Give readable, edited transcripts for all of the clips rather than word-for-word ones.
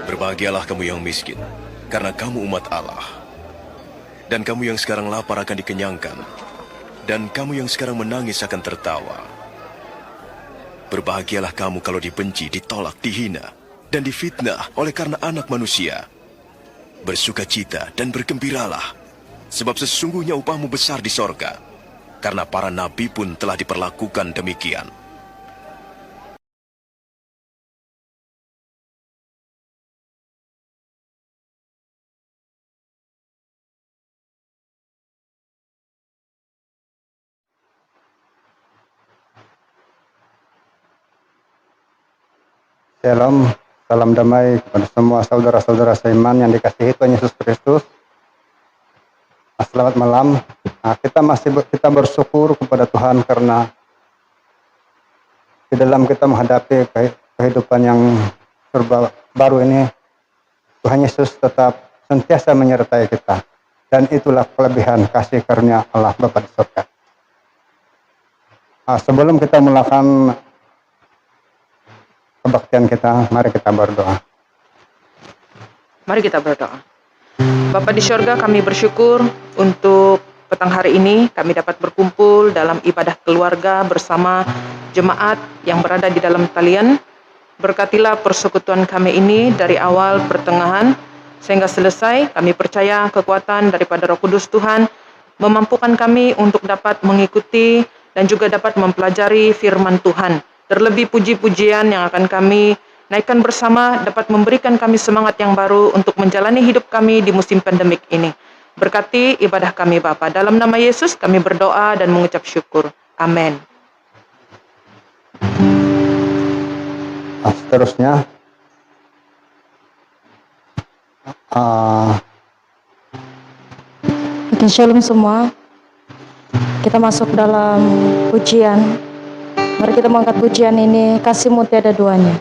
Berbahagialah kamu yang miskin, karena kamu umat Allah. Dan kamu yang sekarang lapar akan dikenyangkan, dan kamu yang sekarang menangis akan tertawa. Berbahagialah kamu kalau dibenci, ditolak, dihina, dan difitnah oleh karena anak manusia. Bersukacita dan bergembiralah, sebab sesungguhnya upahmu besar di sorga, karena para nabi pun telah diperlakukan demikian. Shalom, salam damai kepada semua saudara-saudara seiman yang dikasihi Tuhan Yesus Kristus. Selamat malam. Kita bersyukur kepada Tuhan karena di dalam kita menghadapi kehidupan yang serba baru ini, Tuhan Yesus tetap sentiasa menyertai kita. Dan itulah kelebihan kasih karunia Allah Bapa di surga. Sebelum kita melakukan kebaktian kita, mari kita berdoa. Mari kita berdoa. Bapa di sorga, kami bersyukur untuk petang hari ini kami dapat berkumpul dalam ibadah keluarga bersama jemaat yang berada di dalam talian. Berkatilah persekutuan kami ini dari awal pertengahan sehingga selesai. Kami percaya kekuatan daripada Roh Kudus Tuhan memampukan kami untuk dapat mengikuti dan juga dapat mempelajari firman Tuhan. Terlebih puji-pujian yang akan kami naikkan bersama dapat memberikan kami semangat yang baru untuk menjalani hidup kami di musim pandemik ini. Berkati ibadah kami Bapa. Dalam nama Yesus kami berdoa dan mengucap syukur. Amin. Seterusnya, Oke, shalom semua. Kita masuk dalam pujian. Mari kita mengangkat pujian ini, kasih-Mu tiada duanya.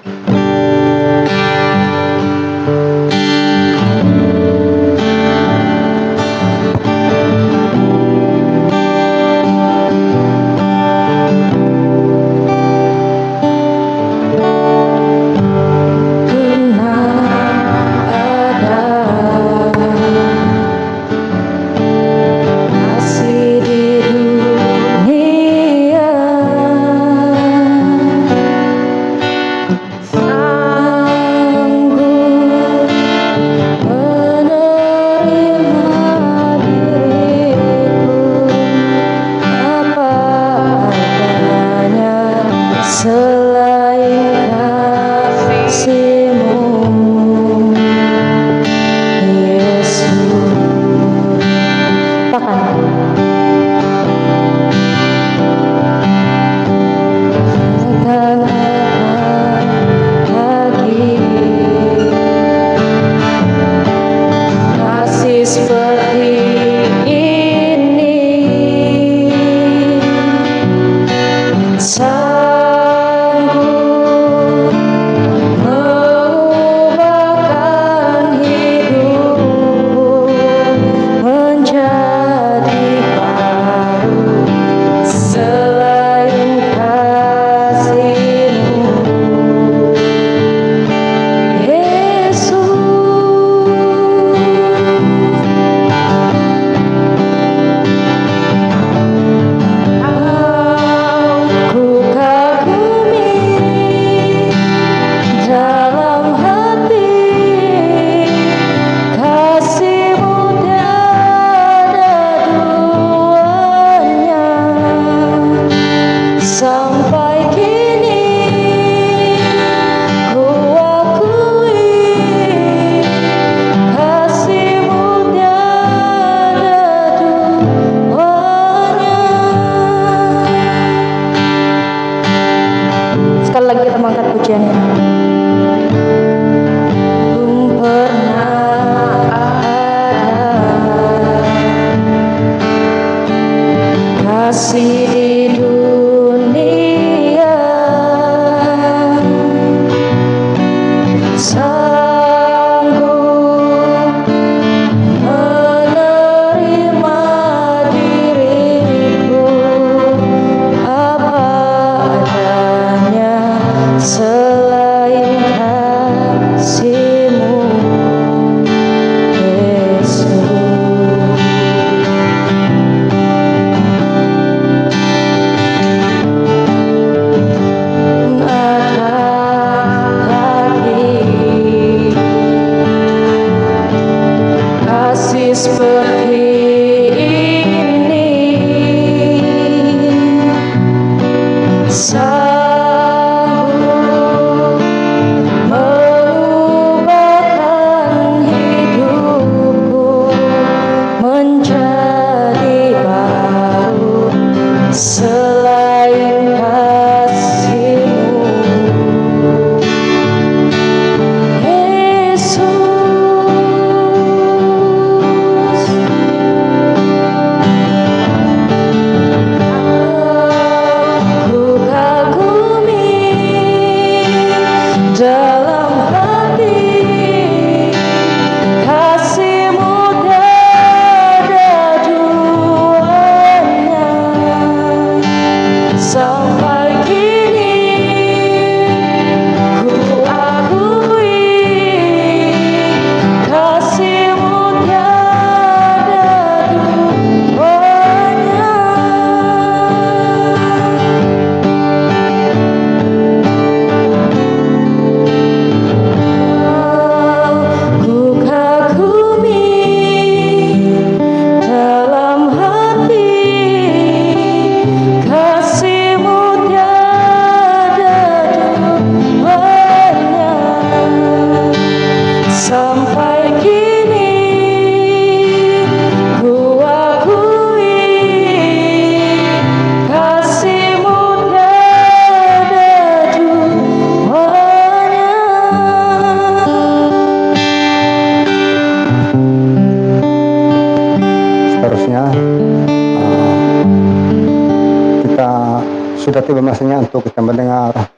sudah tiba masanya untuk kita mendengar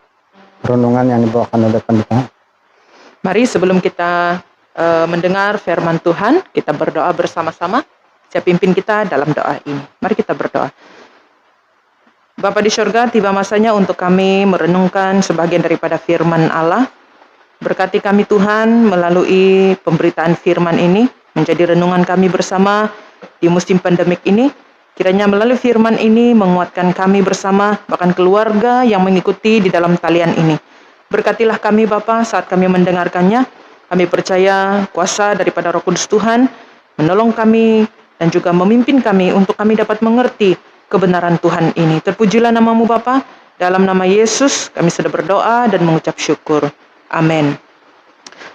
renungan yang dibawakan oleh pendeta. Mari sebelum kita mendengar firman Tuhan, kita berdoa bersama-sama. Saya pimpin kita dalam doa ini. Mari kita berdoa. Bapa di surga, tiba masanya untuk kami merenungkan sebagian daripada firman Allah. Berkati kami Tuhan melalui pemberitaan firman ini, menjadi renungan kami bersama di musim pandemik ini. Kiranya melalui firman ini menguatkan kami bersama, bahkan keluarga yang mengikuti di dalam talian ini. Berkatilah kami Bapa saat kami mendengarkannya. Kami percaya kuasa daripada Roh Kudus Tuhan menolong kami dan juga memimpin kami untuk kami dapat mengerti kebenaran Tuhan ini. Terpujilah namamu Bapa. Dalam nama Yesus kami sudah berdoa dan mengucap syukur. Amin.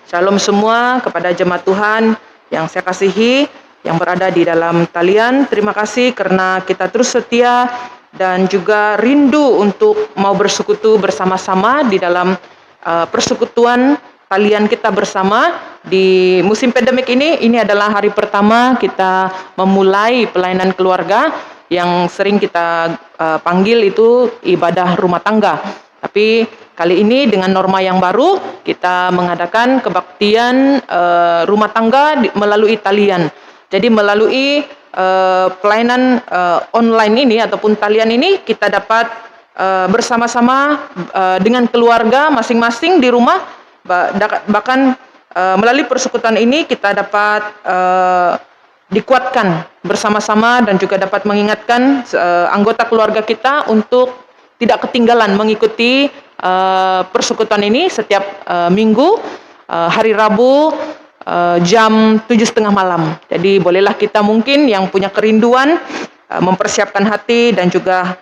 Shalom semua kepada jemaat Tuhan yang saya kasihi, yang berada di dalam talian. Terima kasih karena kita terus setia dan juga rindu untuk mau bersekutu bersama-sama di dalam persekutuan talian kita bersama di musim pandemik ini. Ini adalah hari pertama kita memulai pelayanan keluarga yang sering kita panggil itu ibadah rumah tangga. Tapi kali ini dengan norma yang baru kita mengadakan kebaktian rumah tangga melalui talian. Jadi melalui pelayanan online ini ataupun talian ini kita dapat bersama-sama dengan keluarga masing-masing di rumah, bahkan melalui persekutuan ini kita dapat dikuatkan bersama-sama dan juga dapat mengingatkan anggota keluarga kita untuk tidak ketinggalan mengikuti persekutuan ini setiap minggu hari Rabu jam 7:30 malam. Jadi bolehlah kita mungkin yang punya kerinduan mempersiapkan hati dan juga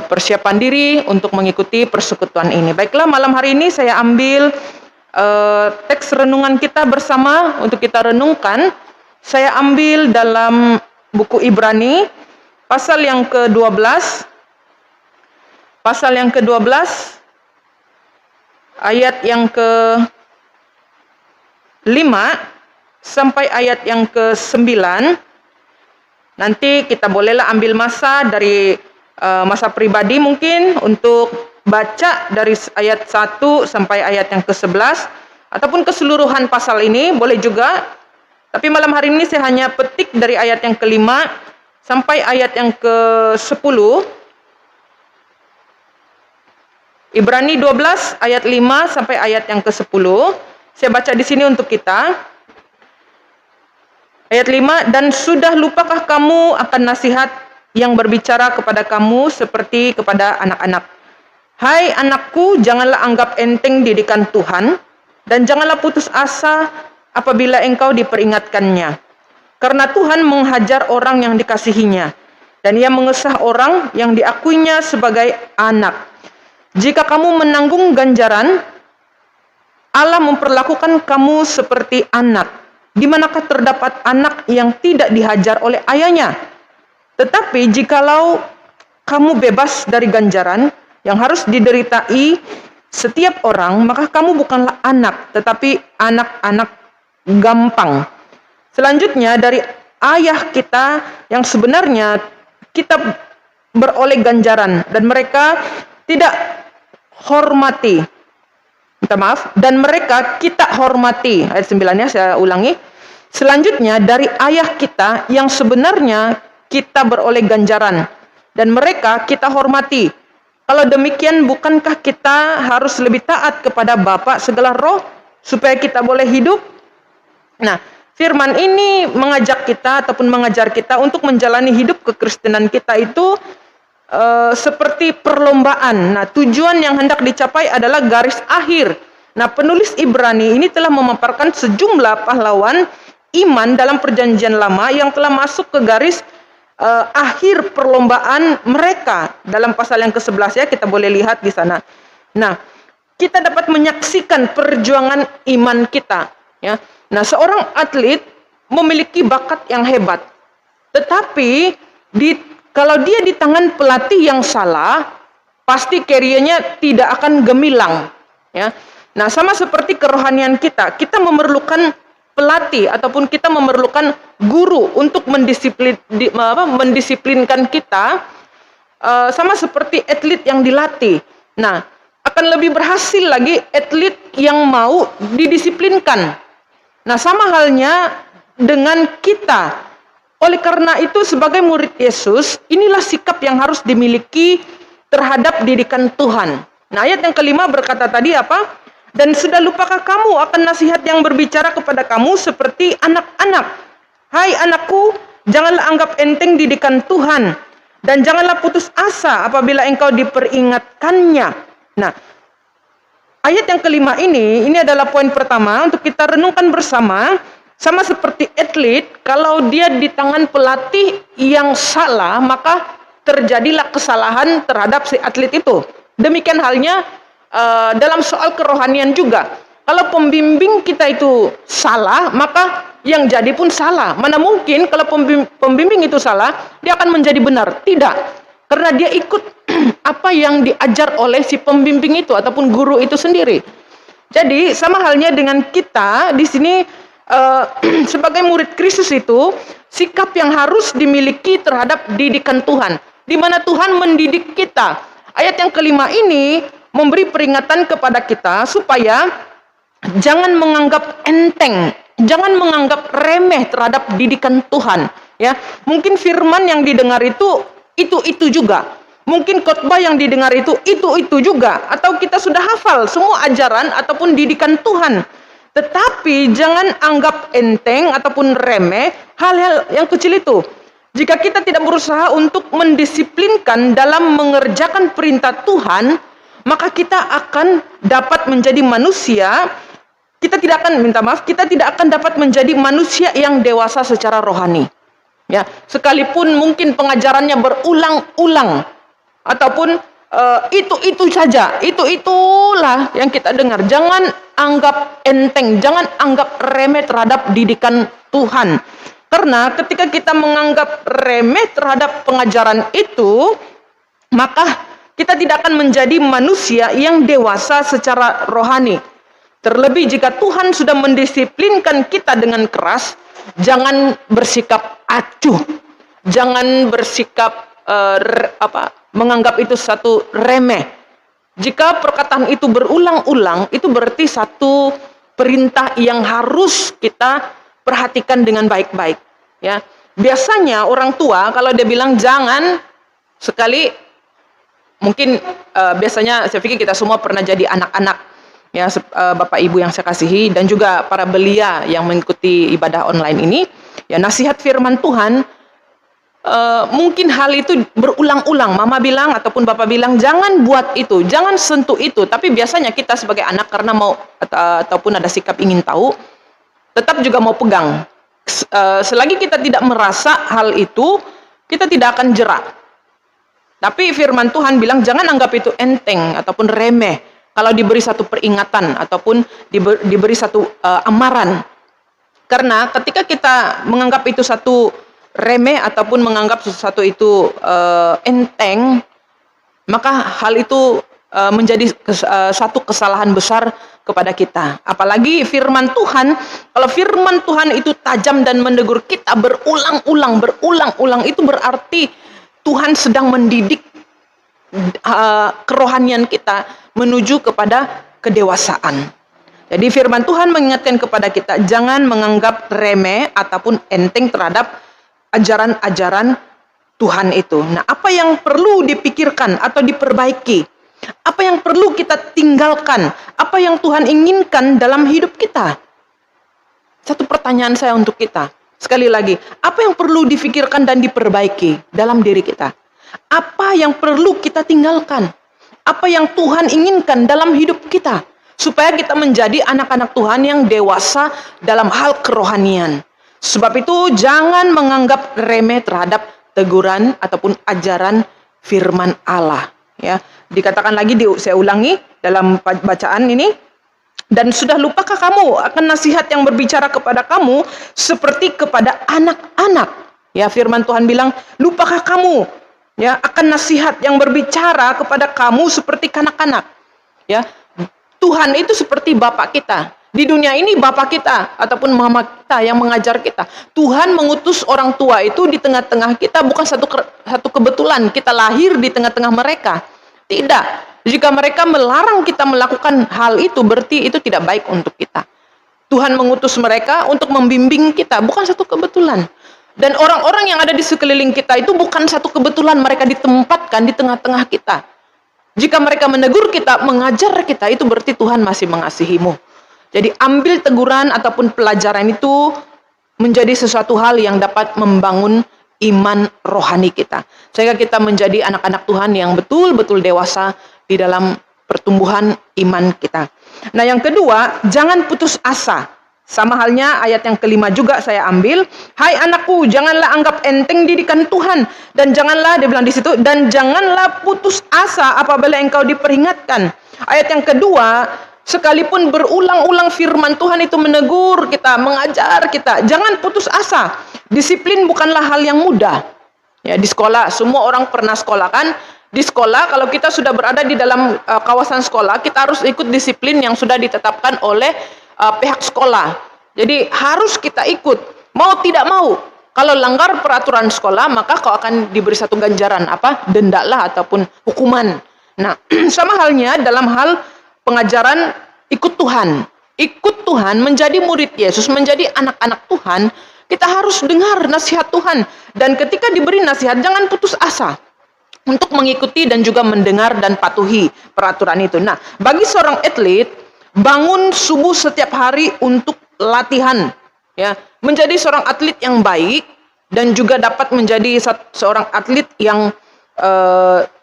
persiapan diri untuk mengikuti persekutuan ini. Baiklah, malam hari ini saya ambil teks renungan kita bersama untuk kita renungkan. Saya ambil dalam buku Ibrani pasal yang ke-12. Pasal yang ke-12 ayat yang ke-5 sampai ayat yang ke-9. Nanti kita bolehlah ambil masa dari masa pribadi mungkin untuk baca dari ayat 1 sampai ayat yang ke-11 ataupun keseluruhan pasal ini boleh juga. Tapi malam hari ini saya hanya petik dari ayat yang ke-5 sampai ayat yang ke-10. Ibrani 12 ayat 5 sampai ayat yang ke-10. Saya baca di sini untuk kita. Ayat 5, dan sudah lupakah kamu akan nasihat yang berbicara kepada kamu seperti kepada anak-anak? Hai anakku, janganlah anggap enteng didikan Tuhan, dan janganlah putus asa apabila engkau diperingatkannya. Karena Tuhan menghajar orang yang dikasihinya, dan ia mengesah orang yang diakuinya sebagai anak. Jika kamu menanggung ganjaran, Allah memperlakukan kamu seperti anak. Di manakah terdapat anak yang tidak dihajar oleh ayahnya? Tetapi jikalau kamu bebas dari ganjaran yang harus dideritai setiap orang, maka kamu bukanlah anak, tetapi anak-anak gampang. Selanjutnya dari ayah kita yang sebenarnya kita beroleh ganjaran dan mereka tidak hormati. Minta maaf, dan mereka kita hormati. Ayat 9-nya saya ulangi. Selanjutnya dari ayah kita yang sebenarnya kita beroleh ganjaran dan mereka kita hormati. Kalau demikian, bukankah kita harus lebih taat kepada Bapa segala roh supaya kita boleh hidup? Nah, firman ini mengajak kita ataupun mengajar kita untuk menjalani hidup kekristenan kita itu seperti perlombaan. Nah, tujuan yang hendak dicapai adalah garis akhir. Nah, penulis Ibrani ini telah memaparkan sejumlah pahlawan iman dalam perjanjian lama yang telah masuk ke garis akhir perlombaan mereka. Dalam pasal yang ke-11 ya, kita boleh lihat di sana. Nah, kita dapat menyaksikan perjuangan iman kita ya. Nah, seorang atlet memiliki bakat yang hebat. Tetapi kalau dia di tangan pelatih yang salah, pasti karirnya tidak akan gemilang ya. Nah, sama seperti kerohanian kita memerlukan pelatih ataupun kita memerlukan guru untuk mendisiplinkan kita sama seperti atlet yang dilatih. Nah, akan lebih berhasil lagi atlet yang mau didisiplinkan. Nah, sama halnya dengan kita. Oleh karena itu, sebagai murid Yesus, inilah sikap yang harus dimiliki terhadap didikan Tuhan. Nah, ayat yang kelima berkata tadi apa? Dan sudah lupakah kamu akan nasihat yang berbicara kepada kamu seperti anak-anak? Hai anakku, janganlah anggap enteng didikan Tuhan, dan janganlah putus asa apabila engkau diperingatkannya. Nah, ayat yang kelima ini adalah poin pertama untuk kita renungkan bersama. Sama seperti atlet, kalau dia di tangan pelatih yang salah, maka terjadilah kesalahan terhadap si atlet itu. Demikian halnya dalam soal kerohanian juga. Kalau pembimbing kita itu salah, maka yang jadi pun salah. Mana mungkin kalau pembimbing itu salah, dia akan menjadi benar? Tidak. Karena dia ikut apa yang diajar oleh si pembimbing itu ataupun guru itu sendiri. Jadi sama halnya dengan kita di sini sebagai murid Kristus itu, sikap yang harus dimiliki terhadap didikan Tuhan, di mana Tuhan mendidik kita. Ayat yang kelima ini memberi peringatan kepada kita supaya jangan menganggap enteng, jangan menganggap remeh terhadap didikan Tuhan. Ya, mungkin firman yang didengar itu juga. Mungkin khotbah yang didengar itu juga. Atau kita sudah hafal semua ajaran ataupun didikan Tuhan. Tetapi jangan anggap enteng ataupun remeh hal-hal yang kecil itu. Jika kita tidak berusaha untuk mendisiplinkan dalam mengerjakan perintah Tuhan, maka kita akan dapat menjadi manusia, kita tidak akan dapat menjadi manusia yang dewasa secara rohani. Ya, sekalipun mungkin pengajarannya berulang-ulang ataupun itu saja, itulah yang kita dengar. Jangan anggap enteng, jangan anggap remeh terhadap didikan Tuhan. Karena ketika kita menganggap remeh terhadap pengajaran itu, maka kita tidak akan menjadi manusia yang dewasa secara rohani. Terlebih jika Tuhan sudah mendisiplinkan kita dengan keras, jangan bersikap acuh, jangan bersikap menganggap itu satu remeh. Jika perkataan itu berulang-ulang, itu berarti satu perintah yang harus kita perhatikan dengan baik-baik. Ya, biasanya orang tua kalau dia bilang jangan, sekali mungkin biasanya saya pikir kita semua pernah jadi anak-anak, ya, Bapak Ibu yang saya kasihi, dan juga para belia yang mengikuti ibadah online ini. Ya, nasihat firman Tuhan, mungkin hal itu berulang-ulang. Mama bilang ataupun bapak bilang jangan buat itu, jangan sentuh itu. Tapi biasanya kita sebagai anak karena mau ataupun ada sikap ingin tahu, tetap juga mau pegang. Selagi kita tidak merasa hal itu, kita tidak akan jerak. Tapi firman Tuhan bilang jangan anggap itu enteng ataupun remeh kalau diberi satu peringatan ataupun diberi satu amaran. Karena ketika kita menganggap itu satu remeh ataupun menganggap sesuatu itu enteng, maka hal itu menjadi satu kesalahan besar kepada kita. Apalagi firman Tuhan, kalau firman Tuhan itu tajam dan menegur kita berulang-ulang, itu berarti Tuhan sedang mendidik kerohanian kita menuju kepada kedewasaan. Jadi firman Tuhan mengingatkan kepada kita jangan menganggap remeh ataupun enteng terhadap ajaran-ajaran Tuhan itu. Nah, apa yang perlu dipikirkan atau diperbaiki? Apa yang perlu kita tinggalkan? Apa yang Tuhan inginkan dalam hidup kita? Satu pertanyaan saya untuk kita. Sekali lagi, apa yang perlu difikirkan dan diperbaiki dalam diri kita? Apa yang perlu kita tinggalkan? Apa yang Tuhan inginkan dalam hidup kita? Supaya kita menjadi anak-anak Tuhan yang dewasa dalam hal kerohanian. Sebab itu jangan menganggap remeh terhadap teguran ataupun ajaran firman Allah. Ya, dikatakan lagi, saya ulangi dalam bacaan ini. Dan sudah lupakah kamu akan nasihat yang berbicara kepada kamu seperti kepada anak-anak? Ya, firman Tuhan bilang, lupakah kamu ya akan nasihat yang berbicara kepada kamu seperti kanak-kanak? Ya, Tuhan itu seperti Bapak kita. Di dunia ini bapak kita ataupun mama kita yang mengajar kita. Tuhan mengutus orang tua itu di tengah-tengah kita, bukan satu kebetulan kita lahir di tengah-tengah mereka. Tidak. Jika mereka melarang kita melakukan hal itu, berarti itu tidak baik untuk kita. Tuhan mengutus mereka untuk membimbing kita, bukan satu kebetulan. Dan orang-orang yang ada di sekeliling kita itu bukan satu kebetulan mereka ditempatkan di tengah-tengah kita. Jika mereka menegur kita, mengajar kita, itu berarti Tuhan masih mengasihimu. Jadi ambil teguran ataupun pelajaran itu menjadi sesuatu hal yang dapat membangun iman rohani kita. Sehingga kita menjadi anak-anak Tuhan yang betul-betul dewasa di dalam pertumbuhan iman kita. Nah, yang kedua, jangan putus asa. Sama halnya ayat yang kelima juga saya ambil. Hai anakku, janganlah anggap enteng didikan Tuhan. Dan janganlah, dia bilang di situ, dan janganlah putus asa apabila engkau diperingatkan. Ayat yang kedua, sekalipun berulang-ulang firman Tuhan itu menegur kita, mengajar kita, jangan putus asa. Disiplin bukanlah hal yang mudah. Ya, di sekolah, semua orang pernah sekolah kan? Di sekolah, kalau kita sudah berada di dalam kawasan sekolah, kita harus ikut disiplin yang sudah ditetapkan oleh pihak sekolah. Jadi harus kita ikut, mau tidak mau. Kalau langgar peraturan sekolah, maka kau akan diberi satu ganjaran, denda lah ataupun hukuman. Nah, sama halnya dalam hal pengajaran ikut Tuhan. Ikut Tuhan, menjadi murid Yesus, menjadi anak-anak Tuhan, kita harus dengar nasihat Tuhan. Dan ketika diberi nasihat, jangan putus asa untuk mengikuti dan juga mendengar dan patuhi peraturan itu. Nah, bagi seorang atlet, bangun subuh setiap hari untuk latihan. Ya, menjadi seorang atlet yang baik dan juga dapat menjadi seorang atlet yang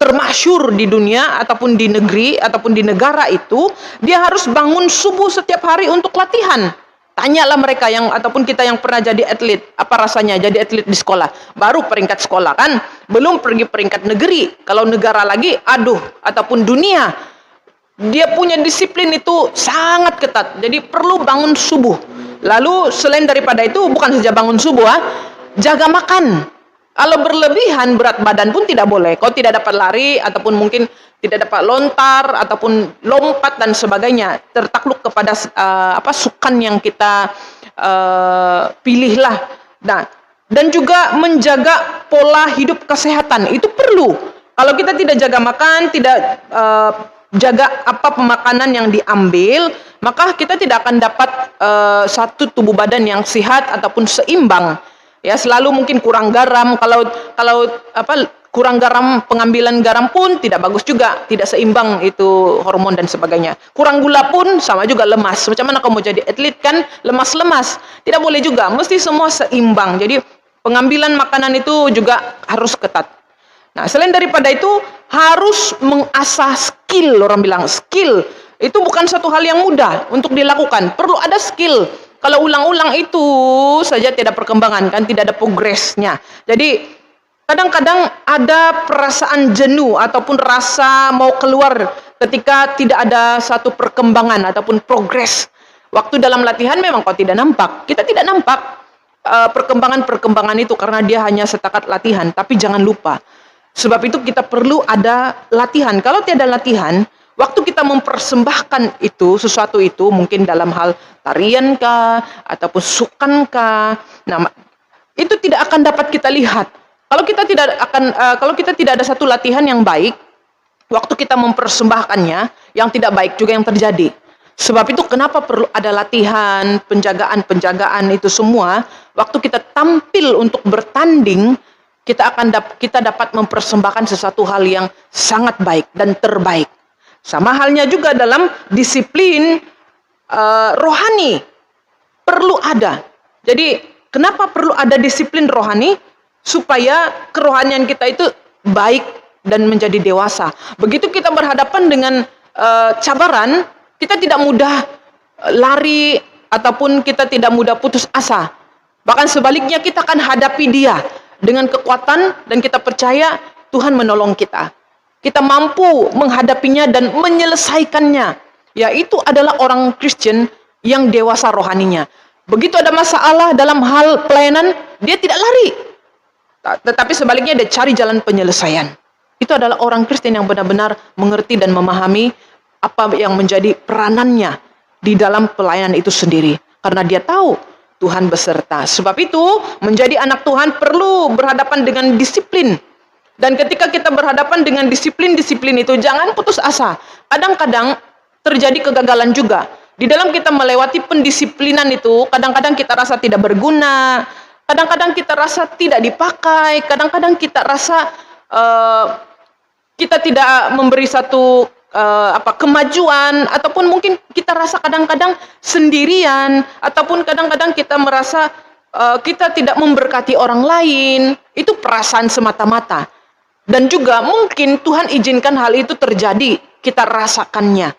termasyhur di dunia ataupun di negeri ataupun di negara itu, dia harus bangun subuh setiap hari untuk latihan. Tanyalah mereka yang ataupun kita yang pernah jadi atlet, apa rasanya jadi atlet di sekolah? Baru peringkat sekolah kan, belum pergi peringkat negeri. Kalau negara lagi, ataupun dunia. Dia punya disiplin itu sangat ketat. Jadi perlu bangun subuh. Lalu selain daripada itu, bukan saja bangun subuh, jaga makan. Kalau berlebihan berat badan pun tidak boleh. Kau tidak dapat lari ataupun mungkin tidak dapat lontar ataupun lompat dan sebagainya. Tertakluk kepada sukan yang kita pilihlah. Nah, dan juga menjaga pola hidup kesehatan itu perlu. Kalau kita tidak jaga makan, tidak jaga pemakanan yang diambil, maka kita tidak akan dapat satu tubuh badan yang sehat ataupun seimbang. Ya, selalu mungkin kurang garam. Kalau kurang garam, pengambilan garam pun tidak bagus juga, tidak seimbang itu hormon dan sebagainya. Kurang gula pun sama juga lemas. Macam mana kamu jadi atlet kan lemas-lemas? Tidak boleh juga, mesti semua seimbang. Jadi pengambilan makanan itu juga harus ketat. Nah, selain daripada itu harus mengasah skill. Orang bilang skill itu bukan satu hal yang mudah untuk dilakukan. Perlu ada skill. Kalau ulang-ulang itu saja tidak perkembangan kan, tidak ada progresnya. Jadi kadang-kadang ada perasaan jenuh ataupun rasa mau keluar ketika tidak ada satu perkembangan ataupun progres. Waktu dalam latihan memang kau tidak nampak. Kita tidak nampak perkembangan-perkembangan itu karena dia hanya setakat latihan. Tapi jangan lupa, sebab itu kita perlu ada latihan. Kalau tiada latihan, waktu kita mempersembahkan itu, sesuatu itu, mungkin dalam hal tarian kah, ataupun sukan kah, nah, itu tidak akan dapat kita lihat. Kalau kita tidak ada satu latihan yang baik, waktu kita mempersembahkannya, yang tidak baik juga yang terjadi. Sebab itu kenapa perlu ada latihan, penjagaan itu semua. Waktu kita tampil untuk bertanding, kita dapat mempersembahkan sesuatu hal yang sangat baik dan terbaik. Sama halnya juga dalam disiplin rohani. Perlu ada. Jadi, kenapa perlu ada disiplin rohani? Supaya kerohanian kita itu baik dan menjadi dewasa. Begitu kita berhadapan dengan cabaran, kita tidak mudah lari ataupun kita tidak mudah putus asa. Bahkan sebaliknya kita akan hadapi dia dengan kekuatan dan kita percaya Tuhan menolong kita. Kita mampu menghadapinya dan menyelesaikannya. Yaitu adalah orang Kristen yang dewasa rohaninya. Begitu ada masalah dalam hal pelayanan, dia tidak lari. Tetapi sebaliknya dia cari jalan penyelesaian. Itu adalah orang Kristen yang benar-benar mengerti dan memahami apa yang menjadi peranannya di dalam pelayanan itu sendiri. Karena dia tahu Tuhan beserta. Sebab itu, menjadi anak Tuhan perlu berhadapan dengan disiplin. Dan ketika kita berhadapan dengan disiplin-disiplin itu, jangan putus asa. Kadang-kadang terjadi kegagalan juga. Di dalam kita melewati pendisiplinan itu, kadang-kadang kita rasa tidak berguna, kadang-kadang kita rasa tidak dipakai, kadang-kadang kita rasa kita tidak memberi satu kemajuan, ataupun mungkin kita rasa kadang-kadang sendirian, ataupun kadang-kadang kita merasa kita tidak memberkati orang lain. Itu perasaan semata-mata. Dan juga mungkin Tuhan izinkan hal itu terjadi, kita rasakannya.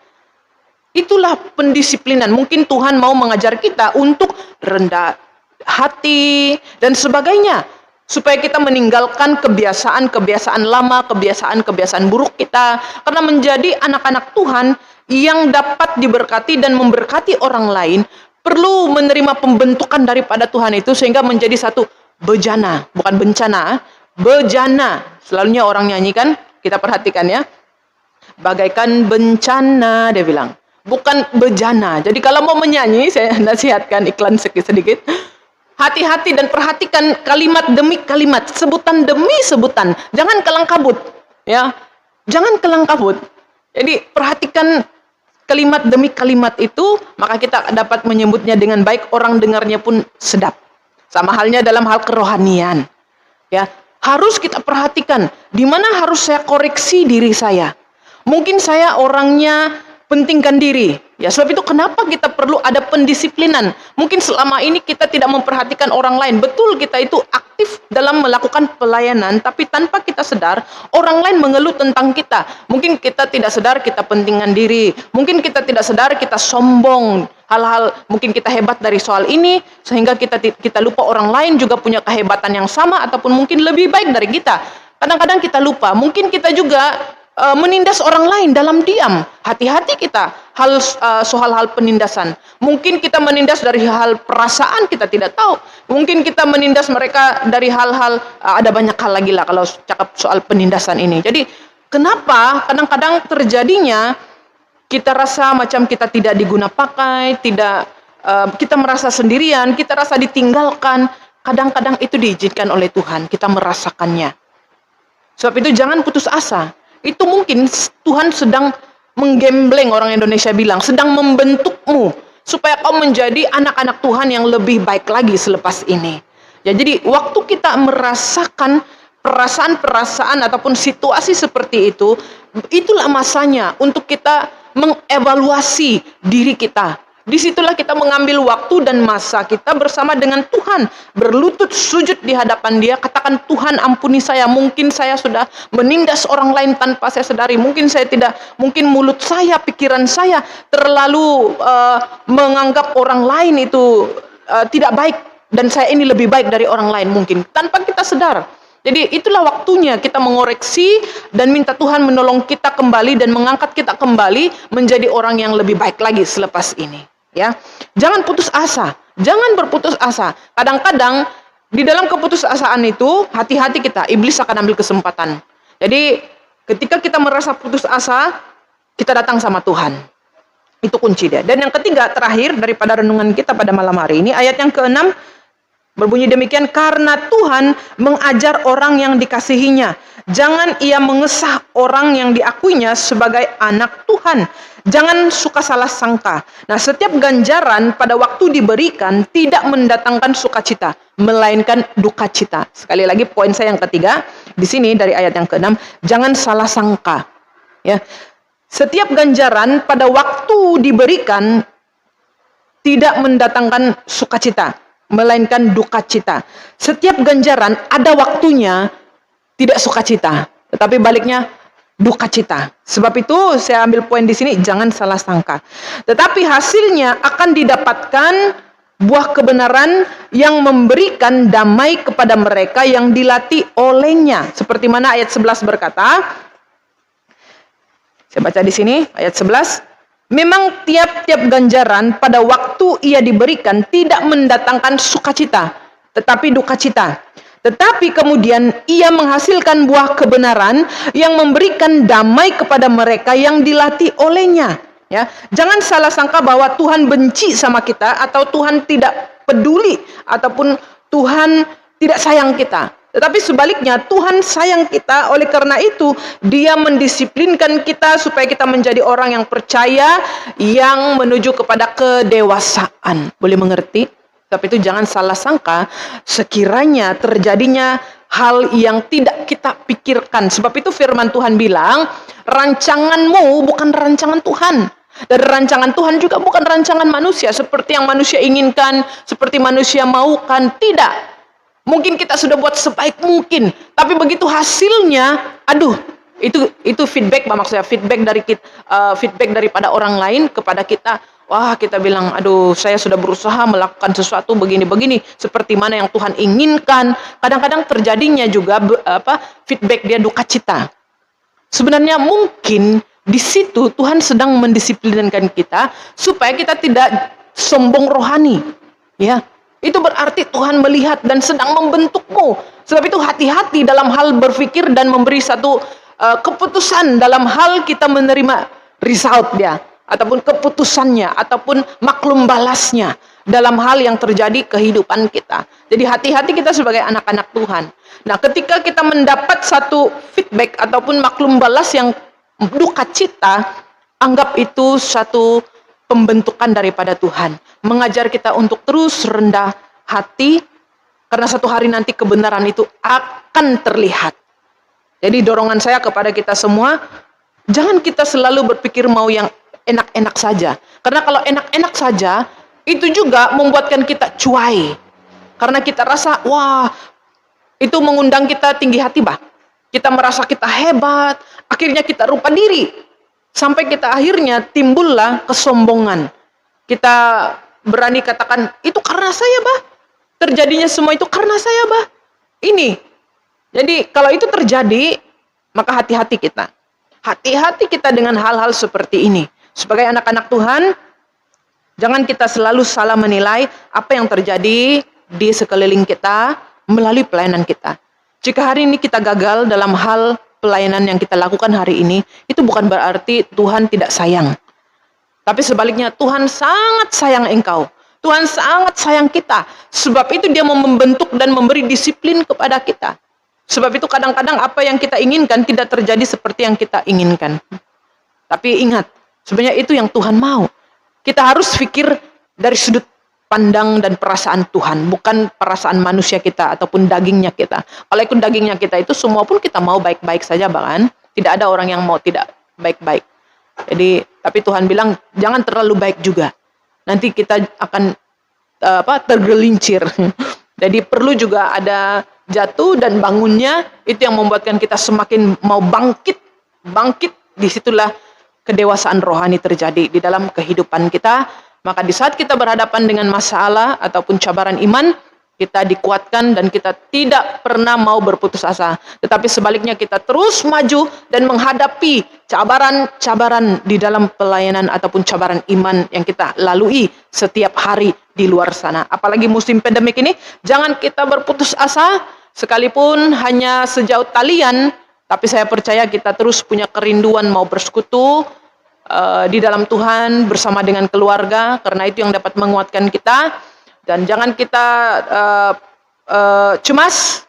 Itulah pendisiplinan. Mungkin Tuhan mau mengajar kita untuk rendah hati dan sebagainya, supaya kita meninggalkan kebiasaan-kebiasaan lama, kebiasaan-kebiasaan buruk kita. Karena menjadi anak-anak Tuhan yang dapat diberkati dan memberkati orang lain, perlu menerima pembentukan daripada Tuhan itu, sehingga menjadi satu bejana, bukan bencana, bejana. Selalunya orang nyanyikan, kita perhatikan ya, bagaikan bencana, dia bilang, bukan bejana. Jadi kalau mau menyanyi, saya nasihatkan iklan sedikit. Hati-hati dan perhatikan kalimat demi kalimat, sebutan demi sebutan. Jangan kelang kabut, ya. Jangan kelang kabut. Jadi perhatikan kalimat demi kalimat itu, maka kita dapat menyebutnya dengan baik, orang dengarnya pun sedap. Sama halnya dalam hal kerohanian. Ya, harus kita perhatikan di mana harus saya koreksi diri saya. Mungkin saya orangnya pentingkan diri. Ya, sebab itu kenapa kita perlu ada pendisiplinan. Mungkin selama ini kita tidak memperhatikan orang lain. Betul, kita itu aktif dalam melakukan pelayanan, tapi tanpa kita sadar, orang lain mengeluh tentang kita. Mungkin kita tidak sadar kita pentingkan diri. Mungkin kita tidak sadar kita sombong. Hal-hal mungkin kita hebat dari soal ini, sehingga kita lupa orang lain juga punya kehebatan yang sama, ataupun mungkin lebih baik dari kita. Kadang-kadang kita lupa. Mungkin kita juga menindas orang lain dalam diam. Hati-hati kita soal hal penindasan. Mungkin kita menindas dari hal perasaan, kita tidak tahu. Mungkin kita menindas mereka dari hal-hal, ada banyak hal lagi lah kalau cakap soal penindasan ini. Jadi kenapa kadang-kadang terjadinya kita rasa macam kita tidak diguna pakai, kita merasa sendirian, kita rasa ditinggalkan. Kadang-kadang itu diizinkan oleh Tuhan, kita merasakannya. Sebab itu jangan putus asa. Itu mungkin Tuhan sedang menggembleng, orang Indonesia bilang, sedang membentukmu supaya kau menjadi anak-anak Tuhan yang lebih baik lagi selepas ini. Ya, jadi waktu kita merasakan perasaan-perasaan ataupun situasi seperti itu, itulah masanya untuk kita mengevaluasi diri kita. Disitulah kita mengambil waktu dan masa kita bersama dengan Tuhan, berlutut sujud di hadapan Dia, katakan, Tuhan ampuni saya, mungkin saya sudah menindas orang lain tanpa saya sadari, mungkin mulut saya, pikiran saya terlalu menganggap orang lain itu tidak baik, dan saya ini lebih baik dari orang lain mungkin, tanpa kita sadar. Jadi itulah waktunya kita mengoreksi dan minta Tuhan menolong kita kembali dan mengangkat kita kembali menjadi orang yang lebih baik lagi selepas ini. Ya, jangan putus asa, jangan berputus asa. Kadang-kadang di dalam keputusasaan itu, hati-hati kita, iblis akan ambil kesempatan. Jadi ketika kita merasa putus asa, kita datang sama Tuhan. Itu kunci dia. Dan yang ketiga, terakhir daripada renungan kita pada malam hari ini, ayat yang ke-6 berbunyi demikian, karena Tuhan mengajar orang yang dikasihinya, jangan ia mengesah orang yang diakuinya sebagai anak Tuhan. Jangan suka salah sangka. Nah, setiap ganjaran pada waktu diberikan tidak mendatangkan sukacita, melainkan duka cita. Sekali lagi poin saya yang ketiga, di sini dari ayat yang ke-6, jangan salah sangka. Ya. Setiap ganjaran pada waktu diberikan tidak mendatangkan sukacita, melainkan duka cita. Setiap ganjaran ada waktunya tidak sukacita, tetapi baliknya duka cita. Sebab itu saya ambil poin di sini, jangan salah sangka. Tetapi hasilnya akan didapatkan buah kebenaran yang memberikan damai kepada mereka yang dilatih olehnya. Seperti mana ayat 11 berkata, saya baca di sini ayat 11, memang tiap-tiap ganjaran pada waktu ia diberikan tidak mendatangkan sukacita, tetapi duka cita. Tetapi kemudian ia menghasilkan buah kebenaran yang memberikan damai kepada mereka yang dilatih olehnya. Ya, jangan salah sangka bahwa Tuhan benci sama kita atau Tuhan tidak peduli ataupun Tuhan tidak sayang kita. Tetapi sebaliknya, Tuhan sayang kita, oleh karena itu Dia mendisiplinkan kita supaya kita menjadi orang yang percaya, yang menuju kepada kedewasaan. Boleh mengerti? Tapi itu jangan salah sangka sekiranya terjadinya hal yang tidak kita pikirkan. Sebab itu firman Tuhan bilang, rancanganmu bukan rancangan Tuhan. Dan rancangan Tuhan juga bukan rancangan manusia. Seperti yang manusia inginkan, seperti manusia maukan. Tidak. Mungkin kita sudah buat sebaik mungkin, tapi begitu hasilnya, aduh, itu feedback, maksudnya feedback daripada orang lain kepada kita. Wah, kita bilang, aduh, saya sudah berusaha melakukan sesuatu begini-begini, seperti mana yang Tuhan inginkan. Kadang-kadang terjadinya juga feedback dia duka cita. Sebenarnya mungkin di situ Tuhan sedang mendisiplinkan kita supaya kita tidak sombong rohani, ya. Itu berarti Tuhan melihat dan sedang membentukmu. Sebab itu hati-hati dalam hal berpikir dan memberi satu keputusan dalam hal kita menerima result dia, ataupun keputusannya, ataupun maklum balasnya dalam hal yang terjadi kehidupan kita. Jadi hati-hati kita sebagai anak-anak Tuhan. Nah, ketika kita mendapat satu feedback ataupun maklum balas yang duka cita, anggap itu satu pembentukan daripada Tuhan, mengajar kita untuk terus rendah hati, karena satu hari nanti kebenaran itu akan terlihat. Jadi dorongan saya kepada kita semua, jangan kita selalu berpikir mau yang enak-enak saja, karena kalau enak-enak saja itu juga membuatkan kita cuai, karena kita rasa wah itu mengundang kita tinggi hati, kita merasa kita hebat, akhirnya kita lupa diri. Sampai kita akhirnya timbullah kesombongan. Kita berani katakan, itu karena saya, terjadinya semua itu karena saya, ini. Jadi kalau itu terjadi, maka hati-hati kita. Hati-hati kita dengan hal-hal seperti ini. Sebagai anak-anak Tuhan, jangan kita selalu salah menilai apa yang terjadi di sekeliling kita melalui pelayanan kita. Jika hari ini kita gagal dalam hal pelayanan yang kita lakukan hari ini, itu bukan berarti Tuhan tidak sayang. Tapi sebaliknya, Tuhan sangat sayang engkau. Tuhan sangat sayang kita. Sebab itu Dia mau membentuk dan memberi disiplin kepada kita. Sebab itu kadang-kadang apa yang kita inginkan tidak terjadi seperti yang kita inginkan. Tapi ingat, sebenarnya itu yang Tuhan mau. Kita harus pikir dari sudut pandang dan perasaan Tuhan, bukan perasaan manusia kita ataupun dagingnya kita. Kalau ikut dagingnya kita itu semua pun kita mau baik-baik saja, bahkan tidak ada orang yang mau tidak baik-baik. Jadi, tapi Tuhan bilang jangan terlalu baik juga. Nanti kita akan tergelincir. Jadi perlu juga ada jatuh dan bangunnya, itu yang membuatkan kita semakin mau bangkit. Disitulah kedewasaan rohani terjadi di dalam kehidupan kita. Maka di saat kita berhadapan dengan masalah ataupun cabaran iman, kita dikuatkan dan kita tidak pernah mau berputus asa. Tetapi sebaliknya kita terus maju dan menghadapi cabaran-cabaran di dalam pelayanan ataupun cabaran iman yang kita lalui setiap hari di luar sana. Apalagi musim pandemik ini, jangan kita berputus asa, sekalipun hanya sejauh talian, tapi saya percaya kita terus punya kerinduan mau bersekutu di dalam Tuhan bersama dengan keluarga, karena itu yang dapat menguatkan kita. Dan jangan kita cemas,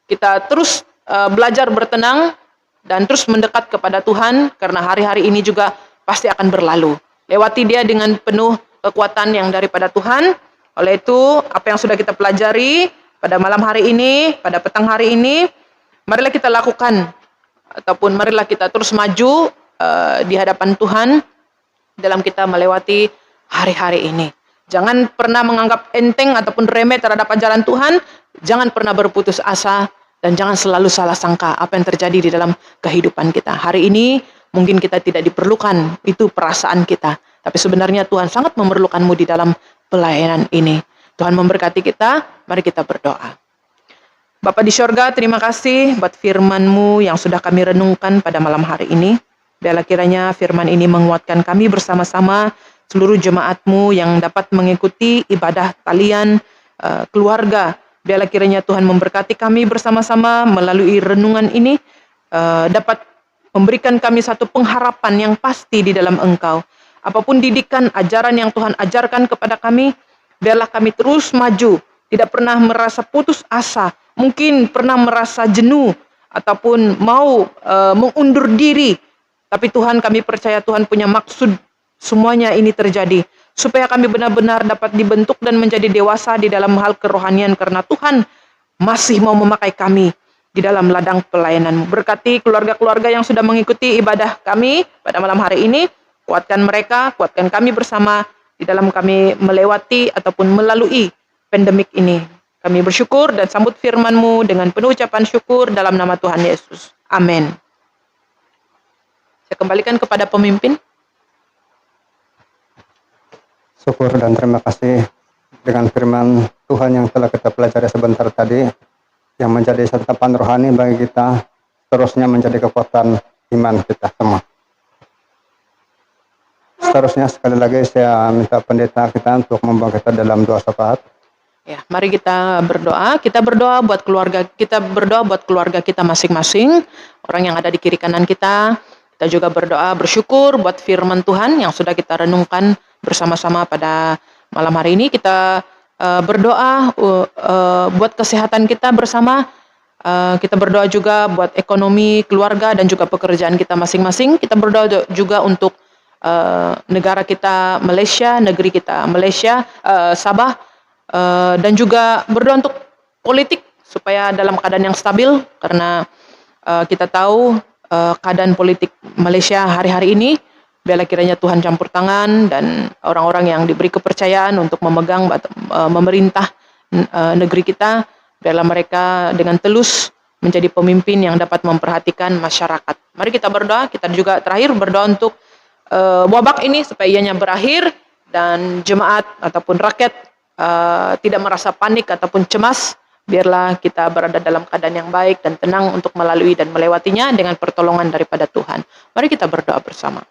kita terus belajar bertenang dan terus mendekat kepada Tuhan, karena hari-hari ini juga pasti akan berlalu. Lewati dia dengan penuh kekuatan yang daripada Tuhan. Oleh itu, apa yang sudah kita pelajari pada malam hari ini, pada petang hari ini, marilah kita lakukan, ataupun marilah kita terus maju di hadapan Tuhan dalam kita melewati hari-hari ini. Jangan pernah menganggap enteng ataupun remeh terhadap ajaran Tuhan. Jangan pernah berputus asa dan jangan selalu salah sangka apa yang terjadi di dalam kehidupan kita. Hari ini mungkin kita tidak diperlukan, itu perasaan kita. Tapi sebenarnya Tuhan sangat memerlukanmu di dalam pelayanan ini. Tuhan memberkati kita, mari kita berdoa. Bapa di sorga, terima kasih buat firman-Mu yang sudah kami renungkan pada malam hari ini. Biarlah kiranya firman ini menguatkan kami bersama-sama, seluruh jemaat-Mu yang dapat mengikuti ibadah talian keluarga. Biarlah kiranya Tuhan memberkati kami bersama-sama melalui renungan ini, dapat memberikan kami satu pengharapan yang pasti di dalam Engkau. apapun didikan, ajaran yang Tuhan ajarkan kepada kami, biarlah kami terus maju, tidak pernah merasa putus asa, mungkin pernah merasa jenuh, ataupun mau mengundur diri. Tapi Tuhan, kami percaya Tuhan punya maksud semuanya ini terjadi, supaya kami benar-benar dapat dibentuk dan menjadi dewasa di dalam hal kerohanian, karena Tuhan masih mau memakai kami di dalam ladang pelayanan-Mu. Berkati keluarga-keluarga yang sudah mengikuti ibadah kami pada malam hari ini, kuatkan mereka, kuatkan kami bersama di dalam kami melewati ataupun melalui pandemik ini. Kami bersyukur dan sambut firman-Mu dengan penuh ucapan syukur dalam nama Tuhan Yesus. Amin. Saya kembalikan kepada pemimpin. Syukur dan terima kasih dengan firman Tuhan yang telah kita pelajari sebentar tadi, yang menjadi santapan rohani bagi kita, terusnya menjadi kekuatan iman kita semua. Seterusnya sekali lagi saya minta pendeta kita untuk membawa kita dalam doa syafaat. Ya, mari kita berdoa. Kita berdoa buat keluarga kita, berdoa buat keluarga kita masing-masing, orang yang ada di kiri kanan kita. Kita juga berdoa bersyukur buat firman Tuhan yang sudah kita renungkan bersama-sama pada malam hari ini. Kita berdoa buat kesehatan kita bersama. Kita berdoa juga buat ekonomi keluarga dan juga pekerjaan kita masing-masing. Kita berdoa juga untuk negara kita Malaysia, negeri kita Malaysia, Sabah, dan juga berdoa untuk politik supaya dalam keadaan yang stabil, karena kita tahu keadaan politik Malaysia hari-hari ini. Biarlah kiranya Tuhan campur tangan dan orang-orang yang diberi kepercayaan untuk memegang memerintah negeri kita, biarlah mereka dengan telus menjadi pemimpin yang dapat memperhatikan masyarakat. Mari kita berdoa. Kita juga terakhir berdoa untuk wabak ini supaya ianya berakhir dan jemaat ataupun rakyat tidak merasa panik ataupun cemas. Biarlah kita berada dalam keadaan yang baik dan tenang untuk melalui dan melewatinya dengan pertolongan daripada Tuhan. Mari kita berdoa bersama.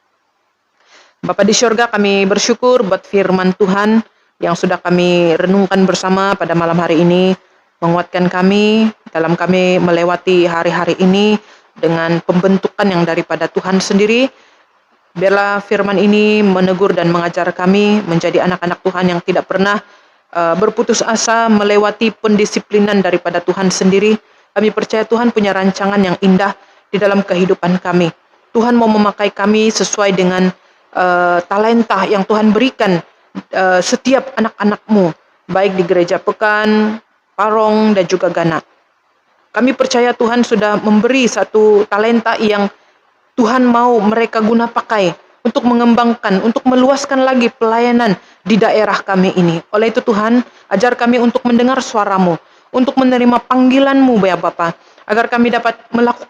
Bapa di syurga, kami bersyukur buat firman Tuhan yang sudah kami renungkan bersama pada malam hari ini, menguatkan kami dalam kami melewati hari-hari ini dengan pembentukan yang daripada Tuhan sendiri. Biarlah firman ini menegur dan mengajar kami menjadi anak-anak Tuhan yang tidak pernah berputus asa melewati pendisiplinan daripada Tuhan sendiri. Kami percaya Tuhan punya rancangan yang indah di dalam kehidupan kami. Tuhan mau memakai kami sesuai dengan talenta yang Tuhan berikan setiap anak-anak-Mu, baik di gereja Pekan, Parong, dan juga Gana. Kami percaya Tuhan sudah memberi satu talenta yang Tuhan mau mereka guna pakai untuk mengembangkan, untuk meluaskan lagi pelayanan di daerah kami ini. Oleh itu Tuhan, ajar kami untuk mendengar suara-Mu, untuk menerima panggilan-Mu ya Bapa, agar kami dapat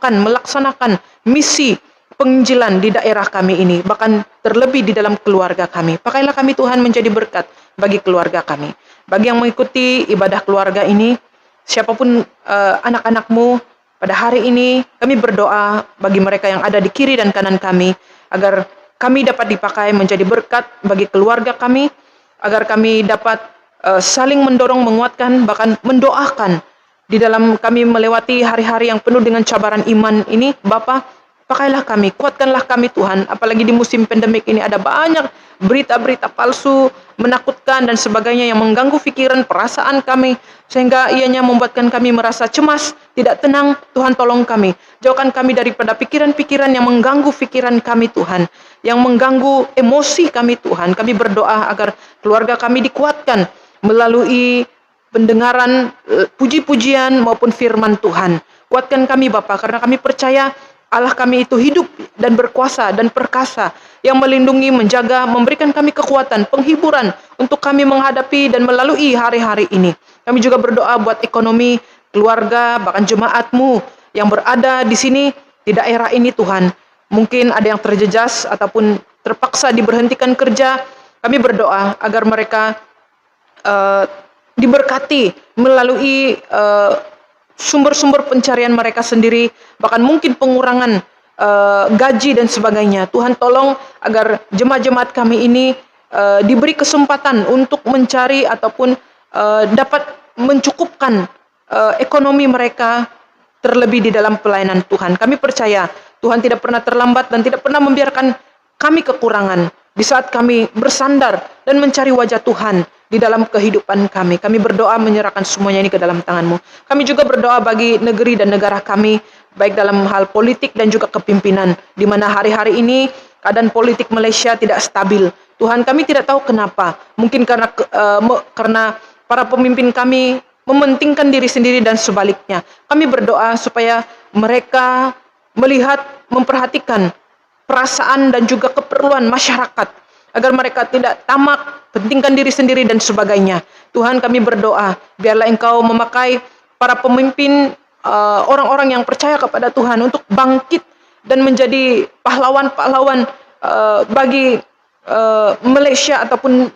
melaksanakan misi penginjilan di daerah kami ini, bahkan terlebih di dalam keluarga kami. Pakailah kami Tuhan menjadi berkat bagi keluarga kami. Bagi yang mengikuti ibadah keluarga ini, siapapun anak-anak-Mu pada hari ini, kami berdoa bagi mereka yang ada di kiri dan kanan kami, agar kami dapat dipakai menjadi berkat bagi keluarga kami, agar kami dapat saling mendorong, menguatkan, bahkan mendoakan di dalam kami melewati hari-hari yang penuh dengan cabaran iman ini. Bapa, pakailah kami, kuatkanlah kami Tuhan. Apalagi di musim pandemik ini ada banyak berita-berita palsu, menakutkan dan sebagainya yang mengganggu pikiran, perasaan kami, sehingga ianya membuatkan kami merasa cemas, tidak tenang. Tuhan tolong kami, jauhkan kami daripada pikiran-pikiran yang mengganggu pikiran kami Tuhan, yang mengganggu emosi kami Tuhan. Kami berdoa agar keluarga kami dikuatkan melalui pendengaran puji-pujian maupun firman Tuhan. Kuatkan kami Bapa, karena kami percaya Allah kami itu hidup dan berkuasa dan perkasa, yang melindungi, menjaga, memberikan kami kekuatan, penghiburan untuk kami menghadapi dan melalui hari-hari ini. Kami juga berdoa buat ekonomi, keluarga, bahkan jemaat-Mu yang berada di sini, di daerah ini Tuhan. Mungkin ada yang terjejas ataupun terpaksa diberhentikan kerja. Kami berdoa agar mereka diberkati melalui sumber-sumber pencarian mereka sendiri, bahkan mungkin pengurangan gaji dan sebagainya. Tuhan tolong agar jemaat-jemaat kami ini diberi kesempatan untuk mencari ataupun dapat mencukupkan ekonomi mereka, terlebih di dalam pelayanan Tuhan. Kami percaya Tuhan tidak pernah terlambat dan tidak pernah membiarkan kami kekurangan, di saat kami bersandar dan mencari wajah Tuhan di dalam kehidupan kami. Kami berdoa menyerahkan semuanya ini ke dalam tangan-Mu. Kami juga berdoa bagi negeri dan negara kami, baik dalam hal politik dan juga kepimpinan, di mana hari-hari ini keadaan politik Malaysia tidak stabil. Tuhan, kami tidak tahu kenapa. Mungkin karena para pemimpin kami mementingkan diri sendiri dan sebaliknya. Kami berdoa supaya mereka melihat, memperhatikan perasaan dan juga keperluan masyarakat, agar mereka tidak tamak, pentingkan diri sendiri dan sebagainya. Tuhan, kami berdoa, biarlah Engkau memakai para pemimpin, orang-orang yang percaya kepada Tuhan untuk bangkit dan menjadi pahlawan-pahlawan bagi Malaysia ataupun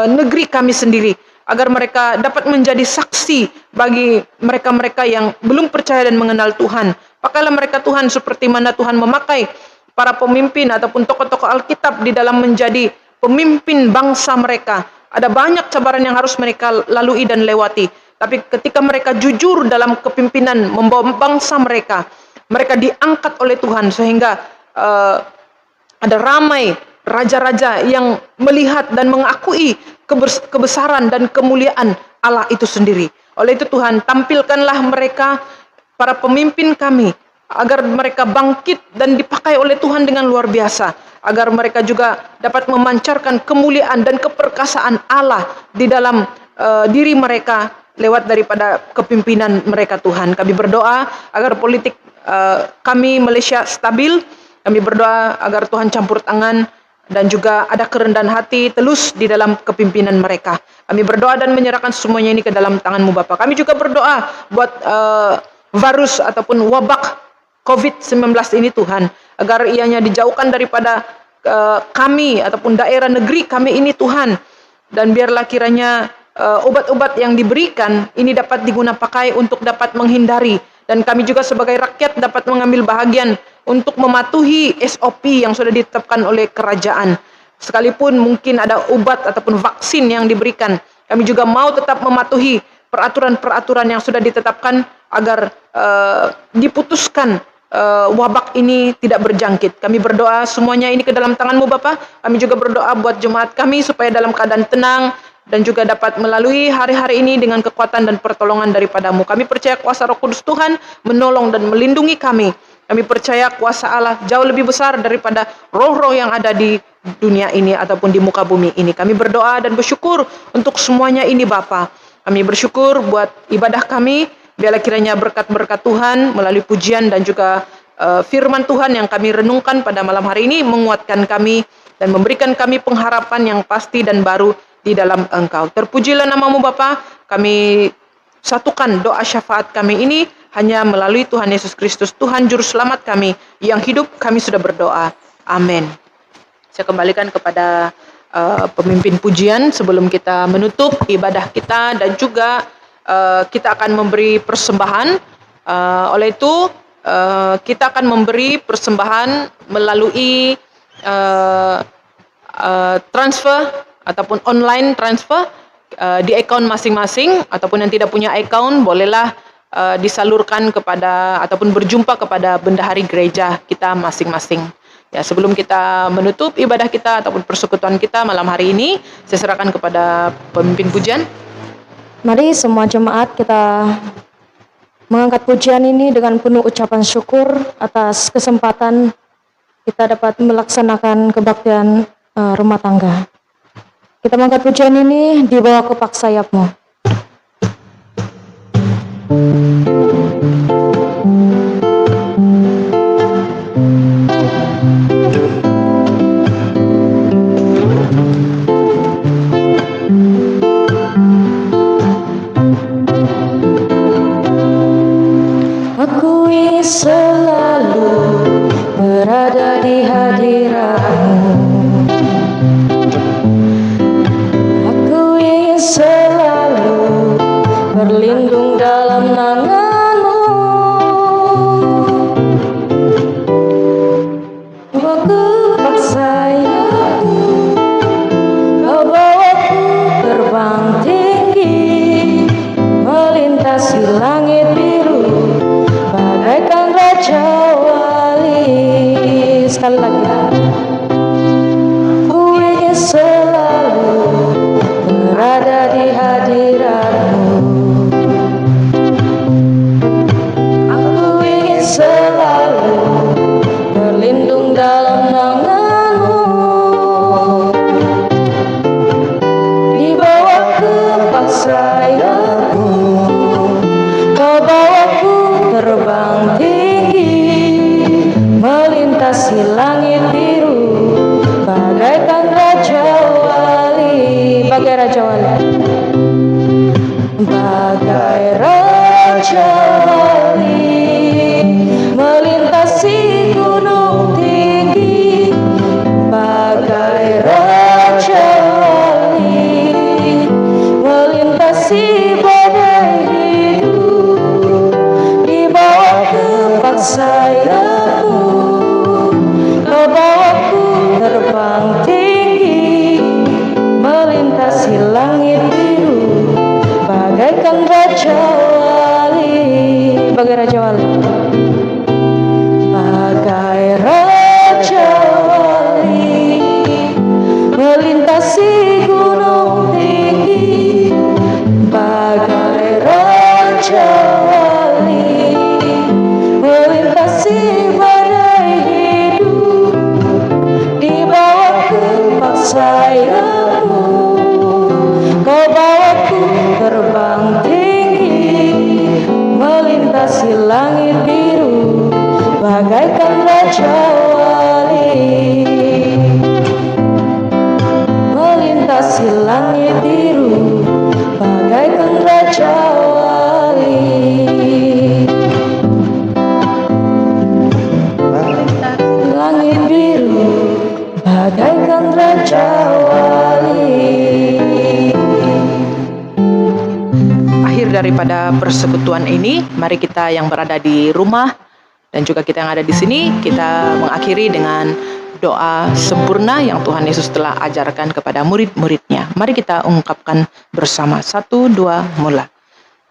negeri kami sendiri, agar mereka dapat menjadi saksi bagi mereka-mereka yang belum percaya dan mengenal Tuhan. Pakailah mereka Tuhan seperti mana Tuhan memakai para pemimpin ataupun tokoh-tokoh Alkitab di dalam menjadi pemimpin bangsa mereka. Ada banyak cabaran yang harus mereka lalui dan lewati. Tapi ketika mereka jujur dalam kepimpinan membawa bangsa mereka, mereka diangkat oleh Tuhan sehingga ada ramai raja-raja yang melihat dan mengakui kebesaran dan kemuliaan Allah itu sendiri. Oleh itu Tuhan, tampilkanlah mereka, para pemimpin kami, agar mereka bangkit dan dipakai oleh Tuhan dengan luar biasa, agar mereka juga dapat memancarkan kemuliaan dan keperkasaan Allah di dalam diri mereka lewat daripada kepimpinan mereka. Tuhan, kami berdoa agar politik kami Malaysia stabil. Kami berdoa agar Tuhan campur tangan dan juga ada kerendahan hati telus di dalam kepimpinan mereka. Kami berdoa dan menyerahkan semuanya ini ke dalam tangan-Mu Bapa. Kami juga berdoa buat virus ataupun wabak COVID-19 ini Tuhan, agar ianya dijauhkan daripada kami ataupun daerah negeri kami ini Tuhan. Dan biarlah kiranya obat-obat yang diberikan ini dapat digunakan pakai untuk dapat menghindari, dan kami juga sebagai rakyat dapat mengambil bahagian untuk mematuhi SOP yang sudah ditetapkan oleh kerajaan. Sekalipun mungkin ada obat ataupun vaksin yang diberikan, kami juga mau tetap mematuhi peraturan-peraturan yang sudah ditetapkan agar diputuskan wabak ini tidak berjangkit. Kami berdoa semuanya ini ke dalam tangan-Mu Bapa. Kami juga berdoa buat jemaat kami supaya dalam keadaan tenang dan juga dapat melalui hari-hari ini dengan kekuatan dan pertolongan daripada-Mu. Kami percaya kuasa Roh Kudus Tuhan menolong dan melindungi kami. Kami percaya kuasa Allah jauh lebih besar daripada roh-roh yang ada di dunia ini ataupun di muka bumi ini. Kami berdoa dan bersyukur untuk semuanya ini Bapa. Kami bersyukur buat ibadah kami. Biarlah kiranya berkat-berkat Tuhan melalui pujian dan juga firman Tuhan yang kami renungkan pada malam hari ini menguatkan kami dan memberikan kami pengharapan yang pasti dan baru di dalam Engkau. Terpujilah nama-Mu Bapa. Kami satukan doa syafaat kami ini hanya melalui Tuhan Yesus Kristus, Tuhan Juru Selamat kami yang hidup. Kami sudah berdoa. Amin. Saya kembalikan kepada pemimpin pujian sebelum kita menutup ibadah kita, dan juga kita akan memberi persembahan. Oleh itu kita akan memberi persembahan melalui transfer ataupun online transfer di akaun masing-masing, ataupun yang tidak punya akaun bolehlah disalurkan kepada ataupun berjumpa kepada bendahari gereja kita masing-masing. Ya, sebelum kita menutup ibadah kita ataupun persekutuan kita malam hari ini, saya serahkan kepada pemimpin pujian. Mari semua jemaat kita mengangkat pujian ini dengan penuh ucapan syukur atas kesempatan kita dapat melaksanakan kebaktian rumah tangga. Kita mengangkat pujian ini di bawah kepak sayap-Mu. Aku ingin selalu berada di hadirat-Mu. Aku ingin selalu berlindung dalam nama Raja Wali. Bagai Raja Wali melintasi gunung tinggi, bagai Raja Wali melintasi badai hidup, di bawah kepak sayapmu kau bawaku terbang tinggi, melintasi langit biru bagaikan Raja Wali. Bagai Raja Wali. Bagai Raja Wali melintasi gunung tinggi, bagai Raja Wali melintasi badai hidup, di bawah kepak sayapmu kau bawaku terbang tinggi, melintasi langit biru bagaikan Raja Wali, melintasi langit biru bagaikan Raja Wali. Langit biru bagaikan Raja Wali. Akhir daripada persekutuan ini, mari kita yang berada di rumah dan juga kita yang ada di sini, kita mengakhiri dengan doa sempurna yang Tuhan Yesus telah ajarkan kepada murid-muridnya. Mari kita ungkapkan bersama. 1, 2, mula.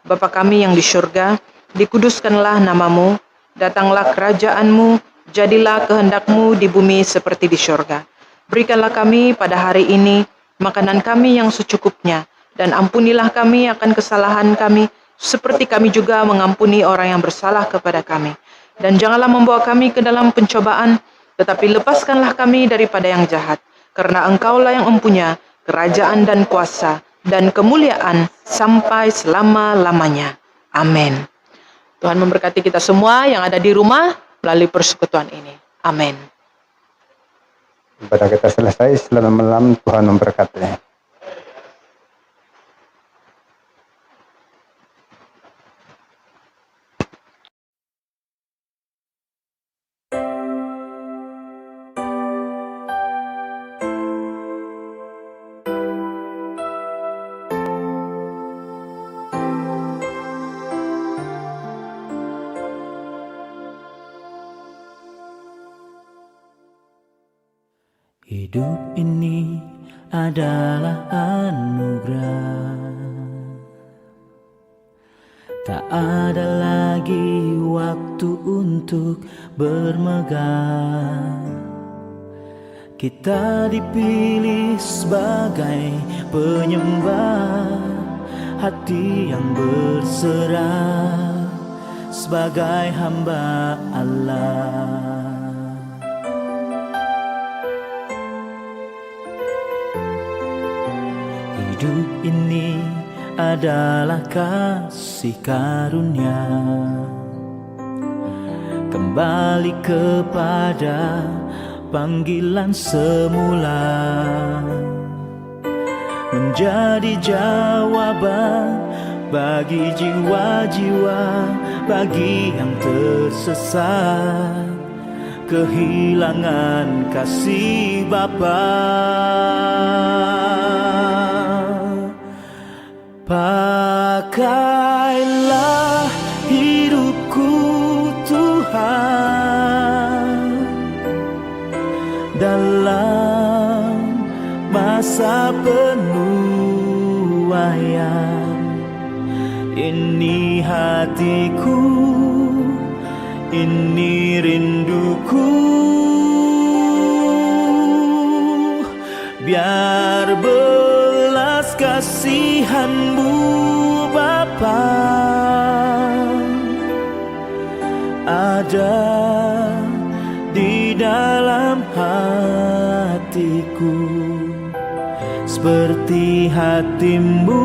Bapa kami yang di syurga, dikuduskanlah namamu, datanglah kerajaanmu, jadilah kehendakmu di bumi seperti di syurga. Berikanlah kami pada hari ini makanan kami yang secukupnya, dan ampunilah kami akan kesalahan kami, seperti kami juga mengampuni orang yang bersalah kepada kami. Dan janganlah membawa kami ke dalam pencobaan, tetapi lepaskanlah kami daripada yang jahat. Karena Engkaulah yang mempunyai kerajaan dan kuasa dan kemuliaan sampai selama-lamanya. Amin. Tuhan memberkati kita semua yang ada di rumah melalui persekutuan ini. Amin. Ibadah kita selesai, selamat malam, Tuhan memberkati. Hidup ini adalah anugerah, tak ada lagi waktu untuk bermegah. Kita dipilih sebagai penyembah, hati yang berserah sebagai hamba Allah. Hidup ini adalah kasih karunia, kembali kepada panggilan semula, menjadi jawaban bagi jiwa-jiwa, bagi yang tersesat, kehilangan kasih Bapa. Pakailah hidupku Tuhan dalam masa penuaian. Ini hatiku, ini rinduku, biar belas kasihan-Mu Bapa ada di dalam hatiku, seperti hati-Mu,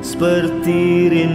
seperti rinduku.